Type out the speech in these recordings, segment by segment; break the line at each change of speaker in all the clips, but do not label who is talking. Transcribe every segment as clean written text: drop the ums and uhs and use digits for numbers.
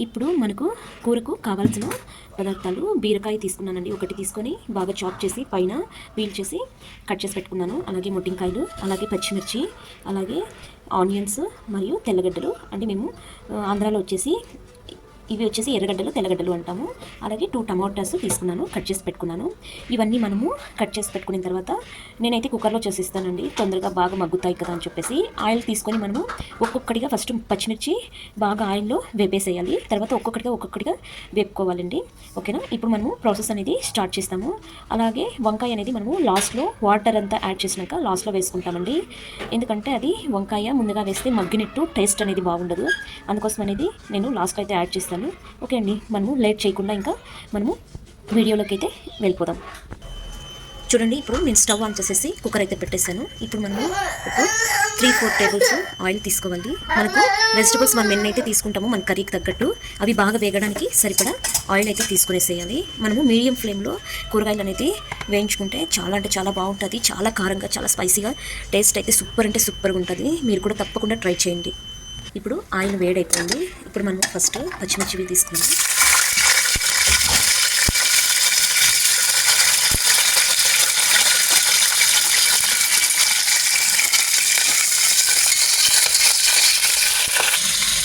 ఇప్పుడు మనకు కూరకు కావాల్సిన పదార్థాలు బీరకాయ తీసుకున్నానండి. ఒకటి తీసుకొని బాగా చాప్ చేసి పైన పీల్ చేసి కట్ చేసి పెట్టుకున్నాను. అలాగే మొట్టింకాయలు, అలాగే పచ్చిమిర్చి, అలాగే ఆనియన్స్ మరియు తెల్లగడ్డలు. అంటే మేము ఆంధ్రాలో వచ్చేసి ఇవి వచ్చేసి ఎర్రగడ్డలు, తెల్లగడ్డలు అంటాము. అలాగే 2 టమాటాస్ తీసుకున్నాను, కట్ చేసి పెట్టుకున్నాను. ఇవన్నీ మనము కట్ చేసి పెట్టుకున్న తర్వాత నేనైతే కుక్కర్లో చేసిస్తానండి, తొందరగా బాగా మగ్గుతాయి కదా అని చెప్పేసి. ఆయిల్ తీసుకొని మనము ఒక్కొక్కటిగా ఫస్ట్ పచ్చిమిర్చి బాగా ఆయిల్లో వేపేసేయాలి. తర్వాత ఒక్కొక్కటిగా వేపుకోవాలండి. ఓకేనా? ఇప్పుడు మనము ప్రాసెస్ అనేది స్టార్ట్ చేస్తాము. అలాగే వంకాయ అనేది మనము లాస్ట్లో వాటర్ అంతా యాడ్ చేసినాక లాస్ట్లో వేసుకుంటామండి. ఎందుకంటే అది వంకాయ ముందుగా వేస్తే మగ్గినట్టు టేస్ట్ అనేది బాగుండదు. అందుకోసం అనేది నేను లాస్ట్లో అయితే యాడ్ చేస్తాను. ఓకే అండి, మనము లేట్ చేయకుండా ఇంకా మనము వీడియోలోకి అయితే వెళ్ళిపోదాం. చూడండి, ఇప్పుడు నేను స్టవ్ ఆన్ చేసేసి కుక్కర్ అయితే పెట్టేశాను. ఇప్పుడు మనము ఒక 3-4 టేబుల్స్ ఆయిల్ తీసుకోవాలి. మనకు వెజిటబుల్స్ మనం ఎన్నైతే తీసుకుంటామో మన కర్రీకి తగ్గట్టు అవి బాగా వేగడానికి సరిపడా ఆయిల్ అయితే తీసుకునేసేయాలి. మనము మీడియం ఫ్లేమ్లో కూరగాయలు అనేది వేయించుకుంటే చాలా అంటే చాలా బాగుంటుంది. చాలా కారంగా, చాలా స్పైసీగా, టేస్ట్ అయితే సూపర్ అంటే సూపర్గా ఉంటుంది. మీరు కూడా తప్పకుండా ట్రై చేయండి. ఇప్పుడు ఆయిల్ వేడైపోయింది. ఇప్పుడు మనం ఫస్ట్ పచ్చిమిర్చివి తీసుకుందాం.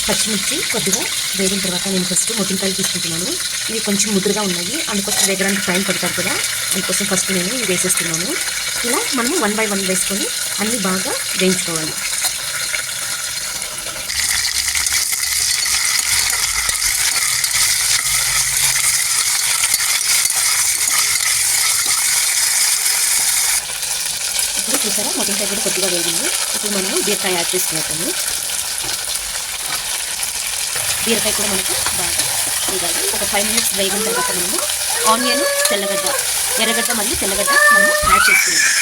పచ్చిమిర్చి కొద్దిగా వేగిన తర్వాత నేను ఫస్ట్ మొట్టింకాయలు తీసుకుంటున్నాను. ఇవి కొంచెం ముదురుగా ఉన్నాయి, అందుకోసం వేగడానికి టైం పడతారు కదా, అందుకోసం ఫస్ట్ నేను ఇవి వేసేస్తున్నాను. ఇలా మనము 1 by 1 వేసుకొని అన్నీ బాగా వేయించుకోవాలి. ఇప్పుడు చూసారా, మొట్టింకాయ కూడా కొద్దిగా వేగింది. ఇప్పుడు మనము బీరకాయ యాడ్ చేసుకుంటాము. బీరకాయ కూడా మనకు బాగా వేగాలి. ఒక 5 minutes వేగిన తర్వాత మనము ఆనియన్, తెల్లగడ్డ, ఎర్రగడ్డ మరియు తెల్లగడ్డ మనము యాడ్ చేసుకుంటాం.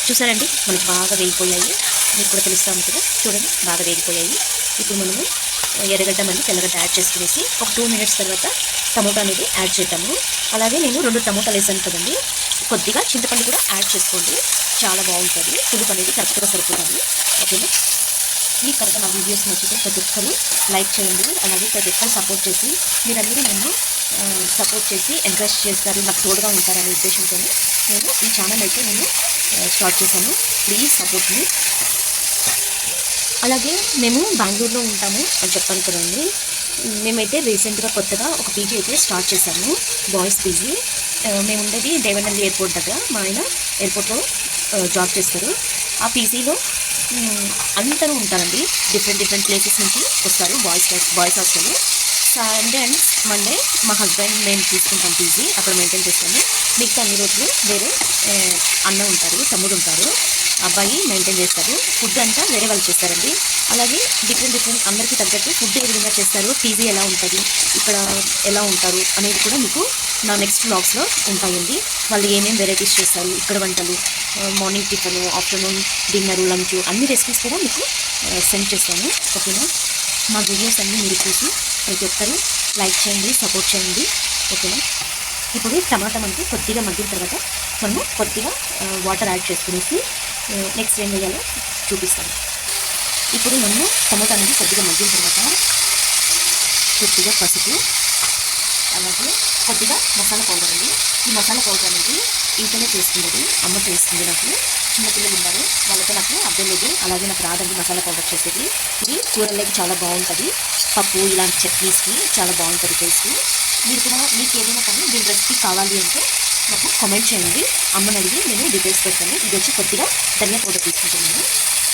చూసారండి, మనకు బాగా వేగిపోయాయి. మీకు కూడా తెలుస్తూ ఉంటుంది. చూడండి, బాగా వేగిపోయాయి. ఇప్పుడు మనము ఎర్రగడ్డ మరియు తెల్లగడ్డ యాడ్ చేసుకునేసి ఒక 2 minutes తర్వాత టమోటా అనేది యాడ్ చేద్దాము. అలాగే నేను 2 టమోటాలు వేసాను కదండి, కొద్దిగా చింతపండు కూడా యాడ్ చేసుకోండి. చాలా బాగుంటుంది. పులుపు అనేది కరెక్ట్గా సరిపోతుంది. ఓకేనా? మీకు కనుక నా వీడియోస్ నచ్చితే ప్రతి ఒక్కరు లైక్ చేయండి. అలాగే ప్రతి ఒక్కరు సపోర్ట్ చేసి, మీరందరూ నన్ను సపోర్ట్ చేసి ఎంకరేజ్ చేస్తారు, నాకు తోడుగా ఉంటారనే ఉద్దేశంతో నేను ఈ ఛానల్ అయితే నేను స్టార్ట్ చేశాను. ప్లీజ్ సపోర్ట్ మీ. అలాగే మేము బెంగళూరులో ఉంటాము అని చెప్పాను కదండి. మేమైతే రీసెంట్గా కొత్తగా ఒక పీజీ అయితే స్టార్ట్ చేశాము, బాయ్స్ పీజీ. మేము ఉండేది దేవనహల్లి ఎయిర్పోర్ట్ దగ్గర. మా ఆయన ఎయిర్పోర్ట్లో జాబ్ చేస్తారు. ఆ పీజీలో అందరూ ఉంటారండి. డిఫరెంట్ ప్లేసెస్ నుంచి వస్తారు. Boys hostel. Sunday and Monday మా హస్బెండ్ మేము తీసుకుంటాం పీజీ, అక్కడ మెయింటైన్ చేస్తాము. మిగతా అన్ని రోజులు వేరే అన్న ఉంటారు, తమ్ముడు ఉంటారు, అబ్బాయి మెయింటైన్ చేస్తారు. ఫుడ్ అంతా వేరే వాళ్ళు చేస్తారండి. అలాగే డిఫరెంట్ అందరికీ తగ్గట్టు ఫుడ్ ఏ విధంగా చేస్తారు, పీజీ ఎలా ఉంటుంది, ఇక్కడ ఎలా ఉంటారు అనేది కూడా మీకు నా నెక్స్ట్ వ్లాగ్స్లో ఉంటాయండి. వాళ్ళు ఏమేమి వెరైటీస్ చేస్తారు, ఇక్కడ వంటలు, morning tiffin, afternoon dinner, lunch అన్ని రెసిపీస్ కూడా మీకు సెండ్ చేస్తాను. ఓకేనా? మా వీడియోస్ అన్నీ మీరు చూసి ప్రతి ఒక్కరు లైక్ చేయండి, సపోర్ట్ చేయండి. ఓకేనా? ఇప్పుడు టమాటా మనకి కొద్దిగా మగ్గిన తర్వాత మనము కొద్దిగా వాటర్ యాడ్ చేసుకునేసి నెక్స్ట్ ఏం వేయాలో చూపిస్తాను. ఇప్పుడు మనము టమాటా అనేది కొద్దిగా మగ్గిన తర్వాత కొద్దిగా పసుపు, అలాగే కొద్దిగా మసాలా పౌడర్ అండి. ఈ మసాలా పౌడర్ అనేది ఇంట్లోనే చేసుకున్నది, అమ్మ చేస్తుంది. నాకు చిన్నపిల్లలు ఉన్నారు, వాళ్ళతో నాకు అర్థం లేదు. అలాగే నాకు రాదండి మసాలా పౌడర్ చేసేది. ఇది కూరల్లోకి చాలా బాగుంటుంది, పప్పు ఇలాంటి చట్నీస్కి చాలా బాగుంటుంది టేస్ట్. మీరు కూడా మీకు ఏదైనా కానీ దీని రెసిపీ కావాలి అంటే నాకు కామెంట్ చేయండి, అమ్మని అడిగి నేను డీటెయిల్స్ పెడతాను. ఇది వచ్చి కొద్దిగా ధనియా పౌడర్ తీసుకుంటున్నాను.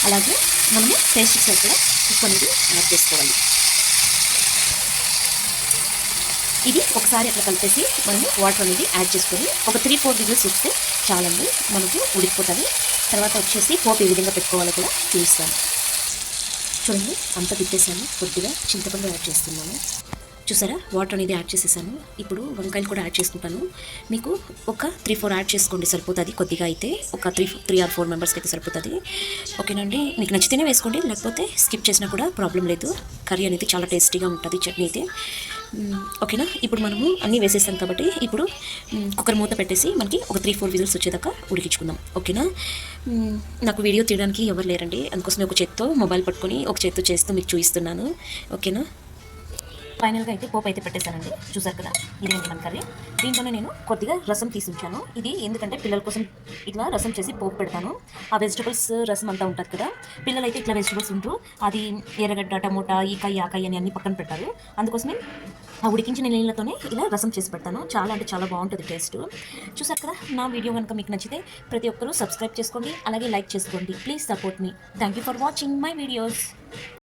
అలాగే మనము టేస్ట్ సరిపడా ఉప్పు అనేది యాడ్ చేసుకోవాలి. ఇది ఒకసారి అట్లా కలిపేసి మనము వాటర్ అనేది యాడ్ చేసుకొని ఒక 3-4 విజిల్స్ వస్తే చాలండి, మనకు ఉడికిపోతుంది. తర్వాత వచ్చేసి పోపు ఏ విధంగా పెట్టుకోవాలో కూడా చూపిస్తాను. చూడండి, అంతా తిప్పేసాను. కొద్దిగా చింతపండు యాడ్ చేస్తున్నాను. చూసారా వాటర్ అనేది యాడ్ చేసేసాను. ఇప్పుడు వంకాయలు కూడా యాడ్ చేసుకుంటాను. మీకు ఒక 3-4 యాడ్ చేసుకోండి సరిపోతుంది. కొద్దిగా అయితే ఒక 3 or 4 మెంబర్స్కి అయితే సరిపోతుంది. ఓకేనండి, మీకు నచ్చితేనే వేసుకోండి, లేకపోతే స్కిప్ చేసినా కూడా ప్రాబ్లం లేదు. కర్రీ అనేది చాలా టేస్టీగా ఉంటుంది, చట్నీ అయితే. ఓకేనా, ఇప్పుడు మనము అన్నీ వేసేసాం కాబట్టి ఇప్పుడు కుక్కర్ మూత పెట్టేసి మనకి ఒక 3-4 విజిల్స్ వచ్చేదాకా ఉడికించుకుందాం. ఓకేనా, నాకు వీడియో తీయడానికి ఎవరు లేరండి, అందుకోసమే ఒక చేత్తో మొబైల్ పట్టుకొని ఒక చేత్తో చేస్తూ మీకు చూపిస్తున్నాను. ఓకేనా, ఫైనల్గా అయితే పోపు అయితే పెట్టేశానండి. చూసారు కదా, ఇదేంటి మన కర్రీ. దీంట్లోనే నేను కొద్దిగా రసం తీసి ఉంచాను. ఇది ఎందుకంటే పిల్లల కోసం ఇట్లా రసం చేసి పోపు పెడతాను. ఆ వెజిటబుల్స్ రసం అంతా ఉంటుంది కదా, పిల్లలు అయితే ఇట్లా వెజిటబుల్స్ ఉంటారు, అది ఎర్రగడ్డ, టమోటా, ఈకాయ, ఆకాయ అని అన్ని పక్కన పెట్టారు. అందుకోసమే ఆ ఉడికించిన నీళ్ళతోనే ఇలా రసం చేసి పెడతాను. చాలా అంటే చాలా బాగుంటుంది టేస్ట్. చూసారు కదా, నా వీడియో కనుక మీకు నచ్చితే ప్రతి ఒక్కరూ సబ్స్క్రైబ్ చేసుకోండి, అలాగే లైక్ చేసుకోండి. Please support me. Thank you for watching my videos.